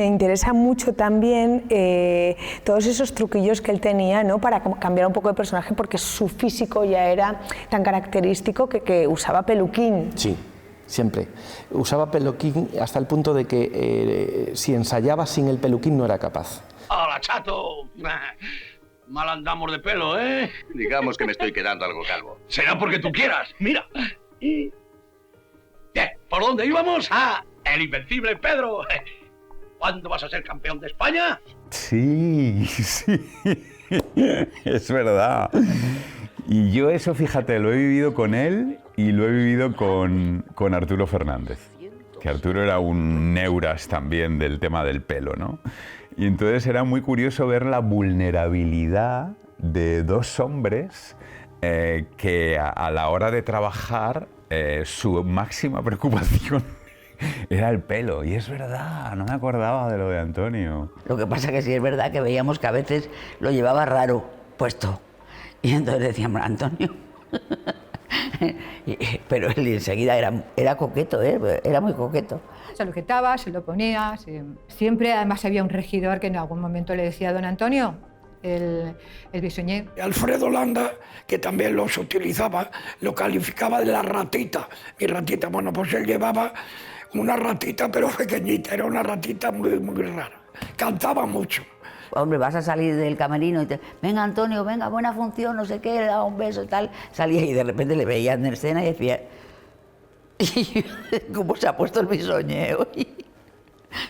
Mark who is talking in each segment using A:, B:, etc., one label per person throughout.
A: me interesa mucho también todos esos truquillos que él tenía, ¿no? Para cambiar un poco de personaje, porque su físico ya era tan característico que usaba peluquín.
B: Sí, siempre. Usaba peluquín hasta el punto de que si ensayaba sin el peluquín no era capaz.
C: ¡Hola, chato! Mal andamos de pelo, ¿eh?
D: Digamos que me estoy quedando algo calvo.
C: Será porque tú quieras. Mira. Y... Bien, ¿por dónde íbamos? ¡Ah! El invencible Pedro. ¿Cuándo vas a ser campeón de España?
E: Sí, sí. Es verdad. Y yo eso, fíjate, lo he vivido con él y lo he vivido con Arturo Fernández. Que Arturo era un neuras también del tema del pelo, ¿no? Y entonces era muy curioso ver la vulnerabilidad de dos hombres que a la hora de trabajar su máxima preocupación era el pelo. Y es verdad, no me acordaba de lo de Antonio.
F: Lo que pasa que sí es verdad que veíamos que a veces lo llevaba raro puesto. Y entonces decíamos, Antonio... Pero él enseguida era coqueto, era muy coqueto.
G: Se lo quitaba, se lo ponía, siempre. Además había un regidor que en algún momento le decía, don Antonio, el bisoñé.
H: Alfredo Landa, que también los utilizaba, lo calificaba de la ratita. Mi ratita, bueno, pues él llevaba una ratita pero pequeñita, era una ratita muy, muy rara. Cantaba mucho.
F: Hombre, vas a salir del camerino y te... Venga, Antonio, venga, buena función, no sé qué, le daba un beso y tal. Salía y de repente le veía en escena y decía... ¿Cómo se ha puesto el bisoñé hoy?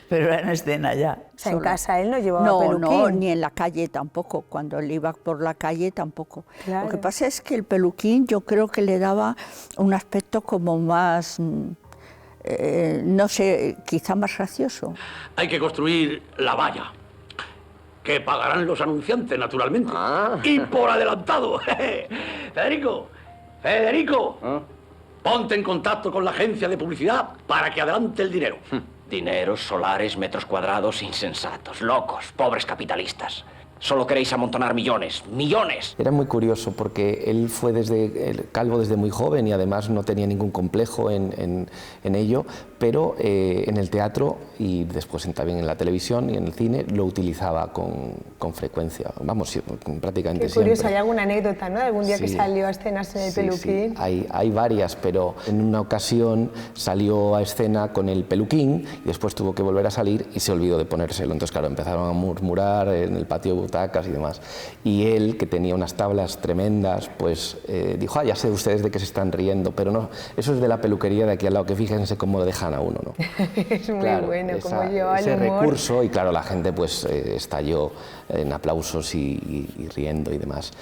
F: Pero era en escena ya.
A: O sea, en casa él no llevaba peluquín.
I: No, ni en la calle tampoco. Cuando él iba por la calle tampoco.
A: Claro.
I: Lo que pasa es que el peluquín yo creo que le daba un aspecto como más... no sé, quizá más gracioso.
C: Hay que construir la valla. Que pagarán los anunciantes, naturalmente. Y por adelantado. Federico, ponte en contacto con la agencia de publicidad para que adelante el dinero.
J: Dineros, solares, metros cuadrados, insensatos, locos, pobres capitalistas. Solo queréis amontonar millones, millones.
B: Era muy curioso porque él fue calvo desde muy joven y además no tenía ningún complejo en ello, pero en el teatro y después también en la televisión y en el cine lo utilizaba con frecuencia, vamos, prácticamente
A: Qué curioso,
B: siempre.
A: ¿hay alguna anécdota, no? ¿Algún día que salió a escenas en el peluquín?
B: Sí, hay varias, pero en una ocasión salió a escena con el peluquín y después tuvo que volver a salir y se olvidó de ponérselo. Entonces, claro, empezaron a murmurar en el patio de butacas y demás. Y él, que tenía unas tablas tremendas, pues dijo, ya sé ustedes de qué se están riendo, pero no, eso es de la peluquería de aquí al lado, que fíjense cómo lo dejan a uno, ¿no?
A: Es muy bueno, como lleva el
B: ese
A: humor.
B: recurso, y claro, la gente pues estalló en aplausos y riendo y demás.